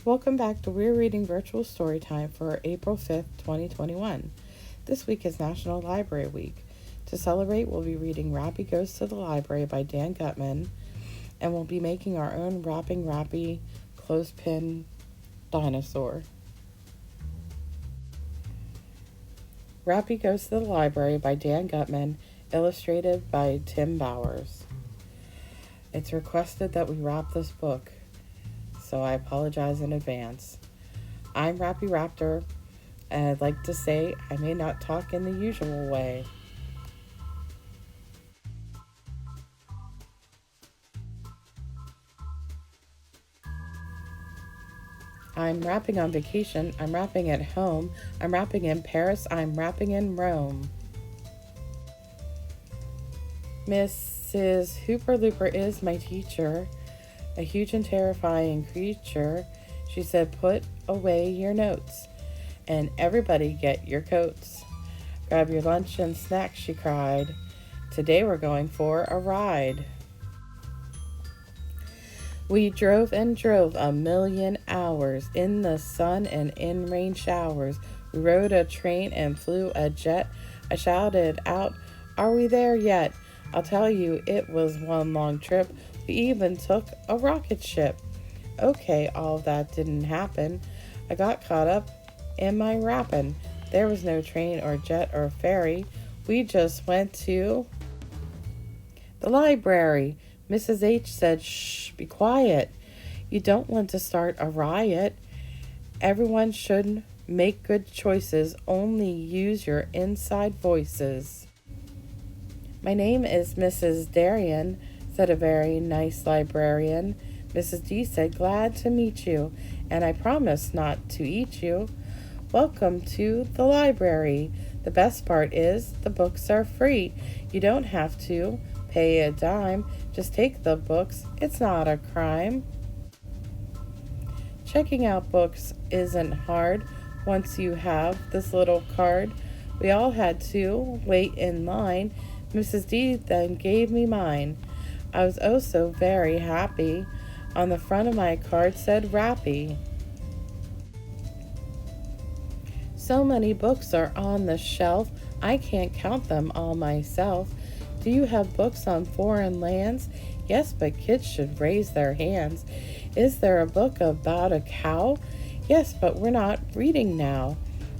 Welcome back to We're Reading Virtual Storytime for April 5th, 2021. This week is National Library Week. To celebrate, we'll be reading Rappy Goes to the Library by Dan Gutman, and we'll be making our own Rapping Rappy clothespin dinosaur. Rappy Goes to the Library by Dan Gutman, illustrated by Tim Bowers. It's requested that we wrap this book, so I apologize in advance. I'm Rappy Raptor, and I'd like to say I may not talk in the usual way. I'm rapping on vacation, I'm rapping at home, I'm rapping in Paris, I'm rapping in Rome. Mrs. Hooper Looper is my teacher, a huge and terrifying creature. She said, "Put away your notes, and everybody get your coats. Grab your lunch and snacks," she cried. "Today we're going for a ride." We drove and drove 1,000,000 hours in the sun and in rain showers. We rode a train and flew a jet. I shouted out, "Are we there yet?" I'll tell you, it was one long trip. We even took a rocket ship. Okay, all of that didn't happen. I got caught up in my rapping. There was no train or jet or ferry. We just went to the library. Mrs. H said, "Shh, be quiet. You don't want to start a riot. Everyone should make good choices. Only use your inside voices." "My name is Mrs. Darien," said a very nice librarian. Mrs. D said, "Glad to meet you, and I promise not to eat you. Welcome to the library. The best part is the books are free. You don't have to pay a dime. Just take the books. It's not a crime. Checking out books isn't hard once you have this little card." We all had to wait in line. Mrs. D then gave me mine. I was oh so very happy. On the front of my card said Rappy. So many books are on the shelf, I can't count them all myself. Do you have books on foreign lands? Yes, but kids should raise their hands. Is there a book about a cow? Yes, but we're not reading now.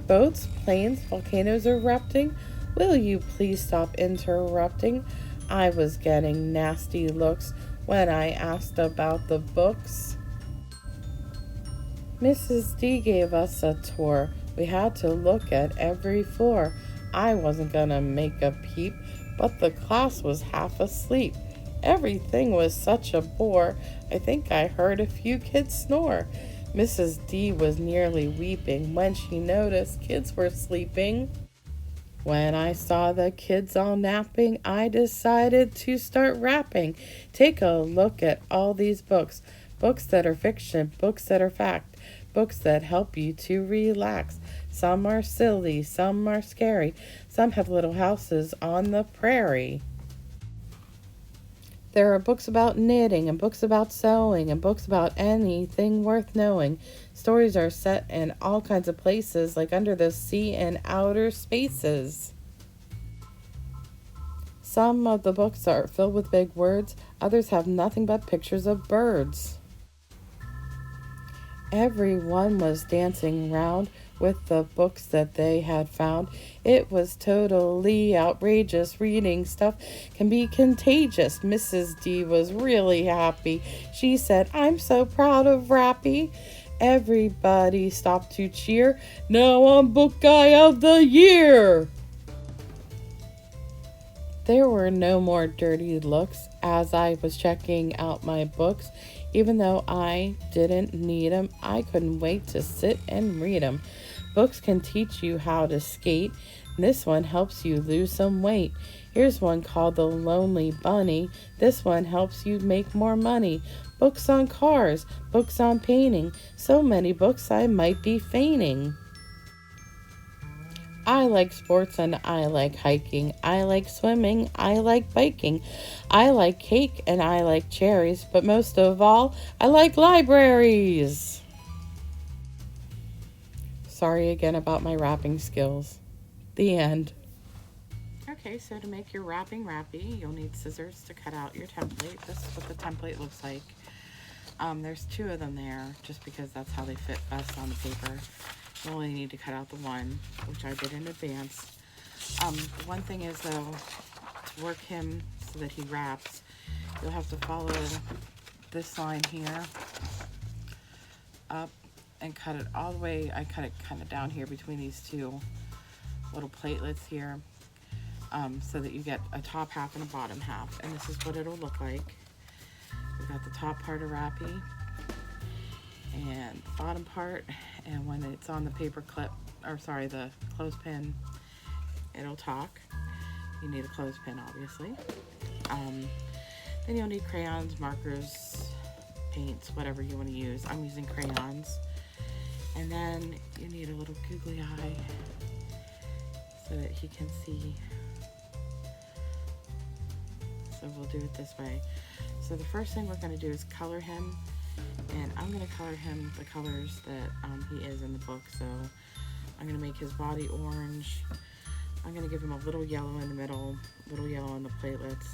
Boats, planes, volcanoes erupting? Will you please stop interrupting? I was getting nasty looks when I asked about the books. Mrs. D gave us a tour. We had to look at every floor. I wasn't gonna make a peep, but the class was half asleep. Everything was such a bore. I think I heard a few kids snore. Mrs. D was nearly weeping when she noticed kids were sleeping. When I saw the kids all napping, I decided to start rapping. Take a look at all these books. Books that are fiction, books that are fact, books that help you to relax. Some are silly, some are scary, some have little houses on the prairie. There are books about knitting and books about sewing and books about anything worth knowing. Stories are set in all kinds of places, like under the sea and outer spaces. Some of the books are filled with big words, others have nothing but pictures of birds. Everyone was dancing round with the books that they had found. It was totally outrageous. Reading stuff can be contagious. Mrs. D was really happy. She said, "I'm so proud of Rappy." Everybody stopped to cheer. "Now I'm Book Guy of the Year." There were no more dirty looks as I was checking out my books. Even though I didn't need 'em, I couldn't wait to sit and read 'em. Books can teach you how to skate. This one helps you lose some weight. Here's one called The Lonely Bunny. This one helps you make more money. Books on cars, books on painting. So many books I might be fainting. I like sports and I like hiking. I like swimming. I like biking. I like cake and I like cherries. But most of all, I like libraries. Sorry again about my wrapping skills. The end. Okay, so to make your wrapping Rappy, you'll need scissors to cut out your template. This is what the template looks like. There's 2 of them there, just because that's how they fit best on the paper. You only need to cut out the one, which I did in advance. One thing is, though, to work him so that he wraps, you'll have to follow this line here up and cut it all the way. I cut it kind of down here between these 2 little platelets here, so that you get a top half and a bottom half. And this is what it'll look like. We've got the top part of Rappy and the bottom part, and when it's on the paper clip, or sorry, the clothespin, it'll talk. You need a clothespin, obviously. Then you'll need crayons, markers, paints, whatever you want to use. I'm using crayons. And then you need a little googly eye so that he can see. So we'll do it this way. So the first thing we're going to do is color him, and I'm going to color him the colors that he is in the book. So I'm going to make his body orange. I'm going to give him a little yellow in the middle, a little yellow on the platelets.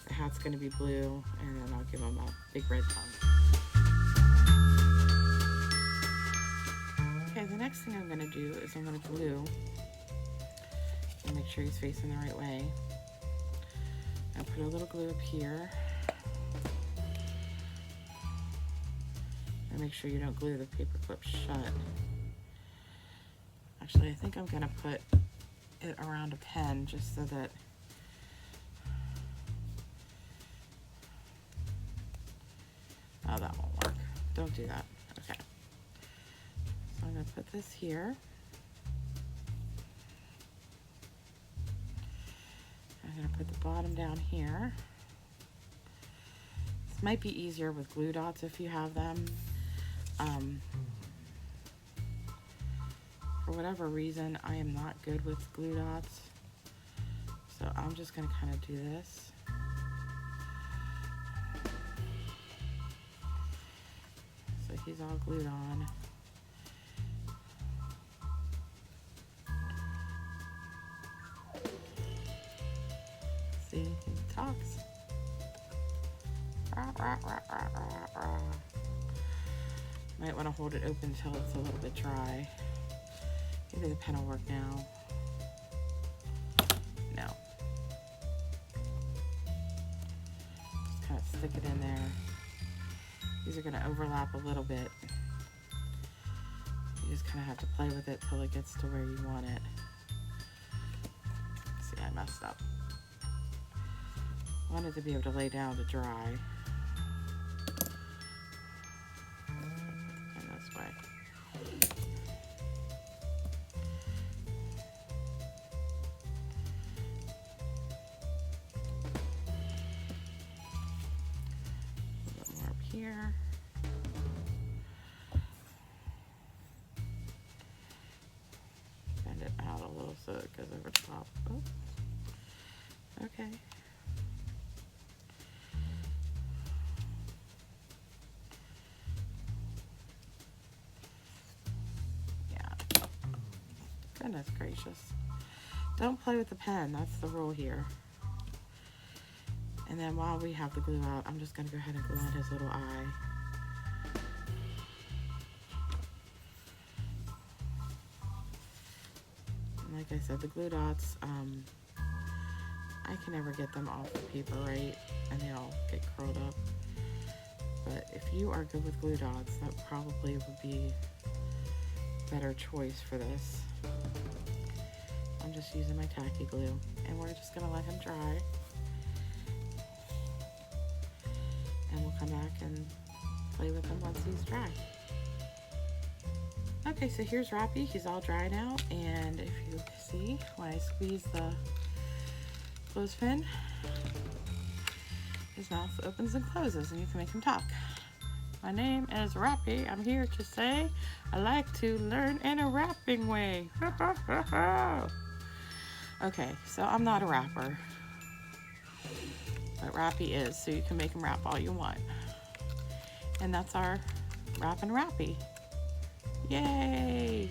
The hat's going to be blue, and then I'll give him a big red tongue. Okay, the next thing I'm going to do is I'm going to glue and make sure he's facing the right way. I'll put a little glue up here. And make sure you don't glue the paper clip shut. Actually, I think I'm going to put it around a pen just so that oh, that won't work. Don't do that. Okay. So I'm going to put this here. I'm going to put the bottom down here. This might be easier with glue dots if you have them. For whatever reason, I am not good with glue dots. So I'm just going to kind of do this. So he's all glued on. See, he talks. Might want to hold it open until it's a little bit dry. Maybe the pen will work now. No. Just kind of stick it in there. These are going to overlap a little bit. You just kind of have to play with it till it gets to where you want it. See, I messed up. I wanted to be able to lay down to dry. And this way. A little bit more up here. Bend it out a little so it goes over top. Oh. Okay. Goodness gracious. Don't play with the pen. That's the rule here. And then while we have the glue out, I'm just going to go ahead and glue on his little eye. And like I said, the glue dots, I can never get them off the paper right, and they all get curled up. But if you are good with glue dots, that probably would be a better choice for this. I'm just using my tacky glue, and we're just going to let him dry. And we'll come back and play with him once he's dry. Okay, so here's Rappy. He's all dry now, and if you see, when I squeeze the clothespin, his mouth opens and closes, and you can make him talk. My name is Rappy. I'm here to say I like to learn in a rapping way. Okay, so I'm not a rapper, but Rappy is, so you can make him rap all you want. And that's our Rappin' Rappy. Yay!